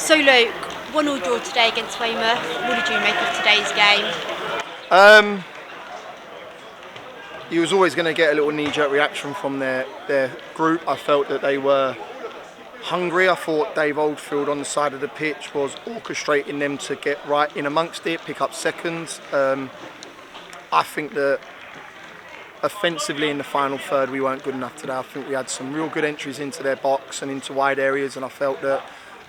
So Luke, 1-1 draw today against Weymouth. What did you make of today's game? You was always going to get a little knee-jerk reaction from their group. I felt that they were hungry. I thought Dave Oldfield on the side of the pitch was orchestrating them to get right in amongst it, pick up seconds. I think that offensively in the final third we weren't good enough today. I think we had some real good entries into their box and into wide areas, and I felt that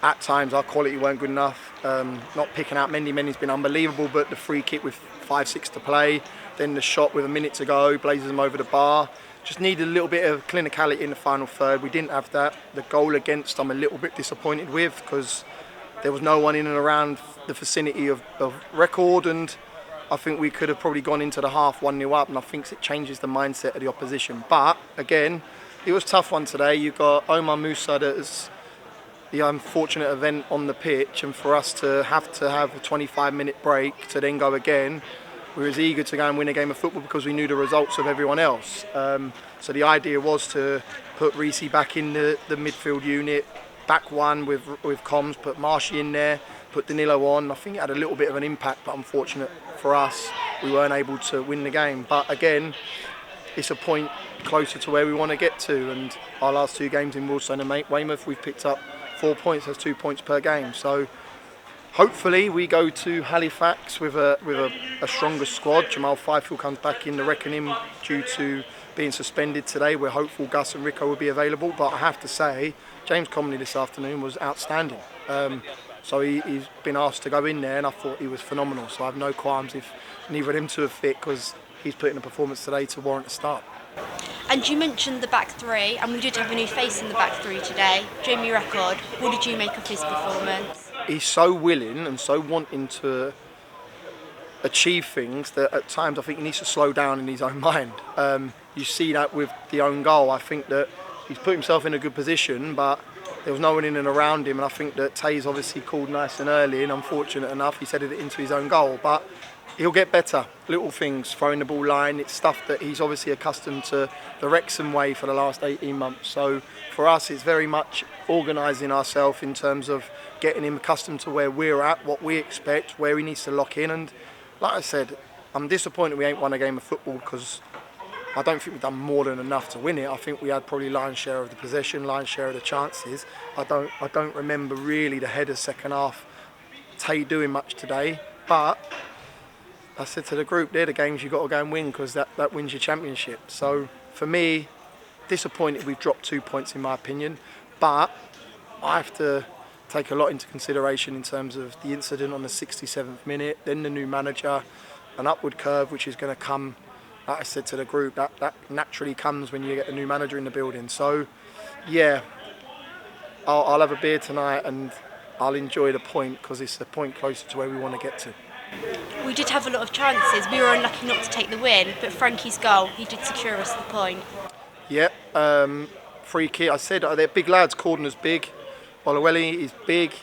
at times our quality weren't good enough. Not picking out Mendy. Mendy's been unbelievable, but the free kick with 5-6 to play, then the shot with a minute to go, blazes them over the bar. Just needed a little bit of clinicality in the final third. We didn't have that. The goal against I'm a little bit disappointed with, because there was no one in and around the vicinity of record, and I think we could have probably gone into the half 1-0 up, and I think it changes the mindset of the opposition. But again, it was a tough one today. You've got Omar Musa that's the unfortunate event on the pitch, and for us to have a 25-minute break to then go again, we were as eager to go and win a game of football because we knew the results of everyone else. So the idea was to put Reece back in the midfield unit, back one with Combs, put Marshy in there, put Danilo on. I think it had a little bit of an impact, but unfortunate for us, we weren't able to win the game. But again, it's a point closer to where we want to get to, and our last two games in Wilson and Weymouth, we've picked up 4 points. That's 2 points per game. So hopefully we go to Halifax with a stronger squad. Jamal Fifield comes back in the reckoning due to being suspended today. We're hopeful Gus and Rico will be available, but I have to say James Comley this afternoon was outstanding. So he's been asked to go in there, and I thought he was phenomenal. So I have no qualms if neither of them two are fit, because he's put in a performance today to warrant a start. And you mentioned the back three, and we did have a new face in the back three today, Jamie Record. What did you make of his performance? He's so willing and so wanting to achieve things that at times I think he needs to slow down in his own mind. You see that with the own goal. I think that he's put himself in a good position, but there was no one in and around him, and I think that Tay's obviously called nice and early, and unfortunate enough he's headed it into his own goal. But he'll get better. Little things, throwing the ball line, it's stuff that he's obviously accustomed to the Wrexham way for the last 18 months. So for us, it's very much organising ourselves in terms of getting him accustomed to where we're at, what we expect, where he needs to lock in. And like I said, I'm disappointed we ain't won a game of football, because I don't think we've done more than enough to win it. I think we had probably lion's share of the possession, lion's share of the chances. I don't remember really the headers second half, Tay doing much today, but I said to the group, they're the games you've got to go and win, because that wins your championship. So for me, disappointed we've dropped 2 points in my opinion, but I have to take a lot into consideration in terms of the incident on the 67th minute, then the new manager, an upward curve which is going to come. Like I said to the group, that naturally comes when you get a new manager in the building. So yeah, I'll have a beer tonight and I'll enjoy the point, because it's a point closer to where we want to get to. We did have a lot of chances. We were unlucky not to take the win, but Frankie's goal, he did secure us the point. Yep, free kick. I said they're big lads. Cordoner's big, Olawelli is big,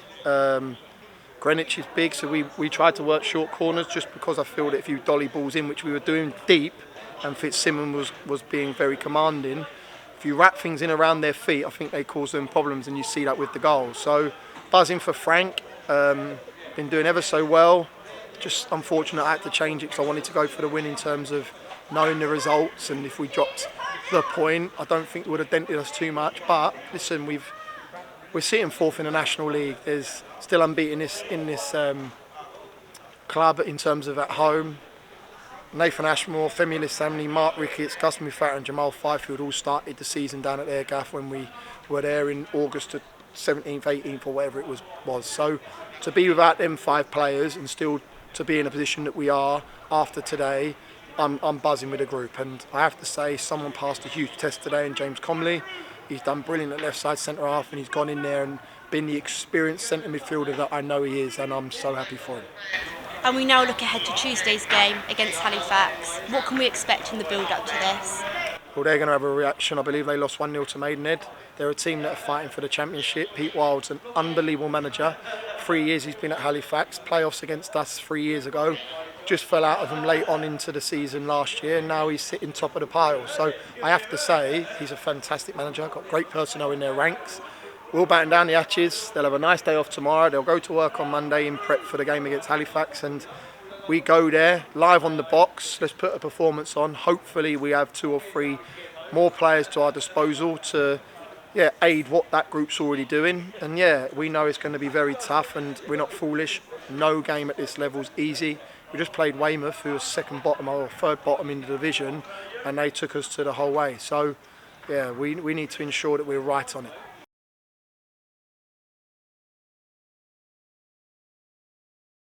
Greenwich is big. So we tried to work short corners, just because I feel that if you dolly balls in, which we were doing deep, and Fitzsimmons was being very commanding, if you wrap things in around their feet, I think they cause them problems, and you see that with the goal. So buzzing for Frank, been doing ever so well. Just unfortunate I had to change it, because I wanted to go for the win in terms of knowing the results, and if we dropped the point, I don't think it would have dented us too much. But listen, we're sitting fourth in the National League. There's still unbeaten in this club in terms of at home. Nathan Ashmore, Femi Lissamni, Mark Ricketts, Gus Mufatta and Jamal Fifield all started the season down at their gaff when we were there in August 17th, 18th or whatever it was. So to be without them 5 players and still to be in a position that we are after today, I'm buzzing with the group. And I have to say, someone passed a huge test today in James Comley. He's done brilliant at left side centre half, and he's gone in there and been the experienced centre midfielder that I know he is, and I'm so happy for him. And we now look ahead to Tuesday's game against Halifax. What can we expect in the build-up to this? Well, they're going to have a reaction. I believe they lost 1-0 to Maidenhead. They're a team that are fighting for the championship. Pete Wild's an unbelievable manager. 3 years he's been at Halifax. Playoffs against us 3 years ago. Just fell out of them late on into the season last year, and now he's sitting top of the pile. So I have to say, he's a fantastic manager. Got great personnel in their ranks. we'll batten down the hatches. They'll have a nice day off tomorrow. They'll go to work on Monday in prep for the game against Halifax, and we go there live on the box. Let's put a performance on. Hopefully we have 2 or 3 more players to our disposal to aid what that group's already doing. And we know it's going to be very tough, and we're not foolish. No game at this level is easy. We just played Weymouth, who was second bottom or third bottom in the division, and they took us to the whole way. So we need to ensure that we're right on it.